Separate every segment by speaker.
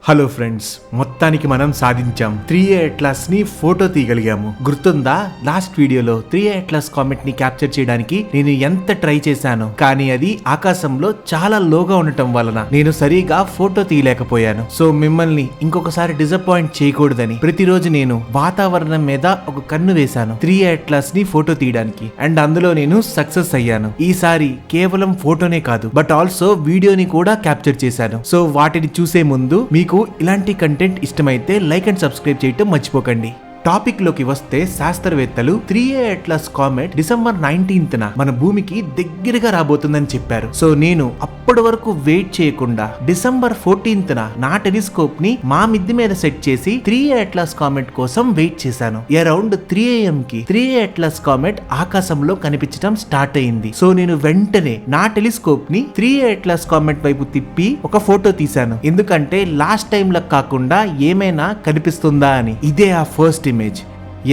Speaker 1: Hello friends, మొత్తానికి మనం సాధించాం. 3A అట్లాస్ ని ఫోటో తీయగలిగాము. గుర్తుందా, లాస్ట్ వీడియోలో 3A అట్లాస్ కామెట్ ని క్యాప్చర్ చేయడానికి నేను ఎంత ట్రై చేశాను, కానీ అది ఆకాశంలో చాలా లోగా ఉండటం వలన నేను సరిగా ఫోటో తీయలేకపోయాను. సో మిమ్మల్ని ఇంకొకసారి డిసప్పాయింట్ చేయకూడదని ప్రతిరోజు నేను వాతావరణం మీద ఒక కన్ను వేశాను 3A అట్లాస్ ని ఫోటో తీయడానికి. అండ్ అందులో నేను సక్సెస్ అయ్యాను. ఈసారి కేవలం ఫోటోనే కాదు, బట్ ఆల్సో వీడియోని కూడా క్యాప్చర్ చేశాను. సో వాటిని చూసే ముందు మీకు ఇలాంటి కంటెంట్ ఇష్టమైతే లైక్ అండ్ సబ్స్క్రైబ్ చేయటం మర్చిపోకండి. టాపిక్ లోకి వస్తే, శాస్త్రవేత్తలు 3A atlas comet December 19th మన భూమికి దగ్గరగా రాబోతుందని చెప్పారు. సో నేను అప్పటి వరకు వెయిట్ చేయకుండా డిసెంబర్ 14th నా టెలిస్కోప్ ని మా మిద్ది మీద సెట్ చేసి 3A అట్లాస్ కామెట్ కోసం వెయిట్ చేశాను. అరౌండ్ 3 AM కి 3A అట్లాస్ కామెట్ ఆకాశంలో కనిపించడం స్టార్ట్ అయింది. సో నేను వెంటనే నా టెలిస్కోప్ ని 3A అట్లాస్ కామెట్ వైపు తిప్పి ఒక ఫోటో తీశాను. ఎందుకంటే లాస్ట్ టైం లా కాకుండా ఏమైనా కనిపిస్తుందా అని. ఇదే ఆ ఫస్ట్ ఇమేజ్.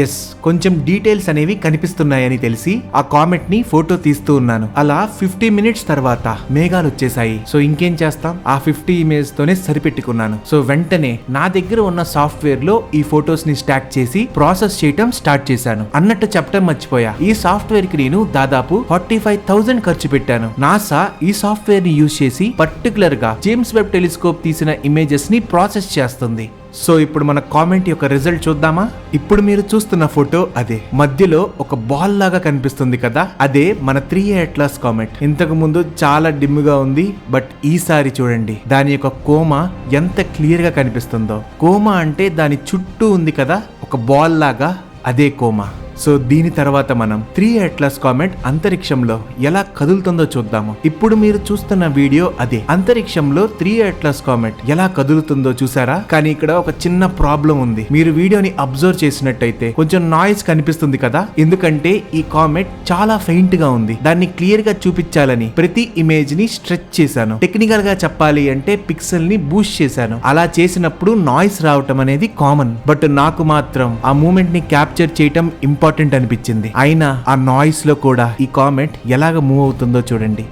Speaker 1: ఎస్, కొంచెం డీటెయిల్స్ అనేవి కనిపిస్తున్నాయని తెలిసి ఆ కామెట్ ని ఫోటో తీస్తూ ఉన్నాను. అలా 50 minutes తర్వాత మేఘాలు వచ్చేసాయి. సో ఇంకేం చేస్తాం, ఆ 50 ఇమేజ్ తోనే సరిపెట్టుకున్నాను. సో వెంటనే నా దగ్గర ఉన్న సాఫ్ట్వేర్ లో ఈ ఫొటోస్ ని స్టాక్ చేసి ప్రాసెస్ చేయటం స్టార్ట్ చేశాను. అన్నట్టు చెప్పడం మర్చిపోయా, ఈ సాఫ్ట్వేర్ కి నేను దాదాపు 45,000 ఖర్చు పెట్టాను. నాసా ఈ సాఫ్ట్వేర్ ని యూజ్ చేసి పర్టికులర్ గా జేమ్స్ వెబ్ టెలిస్కోప్ తీసిన ఇమేజెస్ ని ప్రాసెస్ చేస్తుంది. సో ఇప్పుడు మన కామెంట్ యొక్క రిజల్ట్ చూద్దామా. ఇప్పుడు మీరు చూస్తున్న ఫోటో అదే. మధ్యలో ఒక బాల్ లాగా కనిపిస్తుంది కదా, అదే మన 3A అట్లాస్ కామెట్. ఇంతకు ముందు చాలా డిమ్ గా ఉంది, బట్ ఈసారి చూడండి దాని యొక్క కోమా ఎంత క్లియర్ గా కనిపిస్తుందో. కోమా అంటే దాని చుట్టూ ఉంది కదా ఒక బాల్ లాగా, అదే కోమా. సో దీని తర్వాత మనం 3A అట్లాస్ కామెట్ అంతరిక్షంలో ఎలా కదులుతుందో చూద్దాము. ఇప్పుడు మీరు చూస్తున్న వీడియో అదే. అంతరిక్షంలో 3A అట్లాస్ కామెట్ ఎలా కదులుతుందో చూసారా, కానీ ఇక్కడ ఒక చిన్న ప్రాబ్లం ఉంది. మీరు వీడియోని అబ్జర్వ్ చేసినట్టయితే కొంచెం నాయిస్ కనిపిస్తుంది కదా, ఎందుకంటే ఈ కామెట్ చాలా ఫెయింట్ గా ఉంది. దాన్ని క్లియర్ గా చూపించాలని ప్రతి ఇమేజ్ ని స్ట్రెచ్ చేశాను. టెక్నికల్ గా చెప్పాలి అంటే పిక్సెల్ ని బూస్ట్ చేశాను. అలా చేసినప్పుడు నాయిస్ రావటం అనేది కామన్, బట్ నాకు మాత్రం ఆ మూమెంట్ ని క్యాప్చర్ చేయటం ఇంపార్టెంట్ అనిపించింది. అయినా ఆ నాయిస్ లో కూడా ఈ కామెట్ ఎలాగ మూవ్ అవుతుందో చూడండి.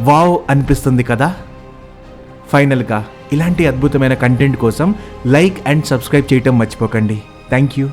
Speaker 1: వావ్ అనిపిస్తుంది కదా. ఫైనల్ గా ఇలాంటి అద్భుతమైన కంటెంట్ కోసం లైక్ అండ్ సబ్స్క్రైబ్ చేయటం మర్చిపోకండి. Thank you.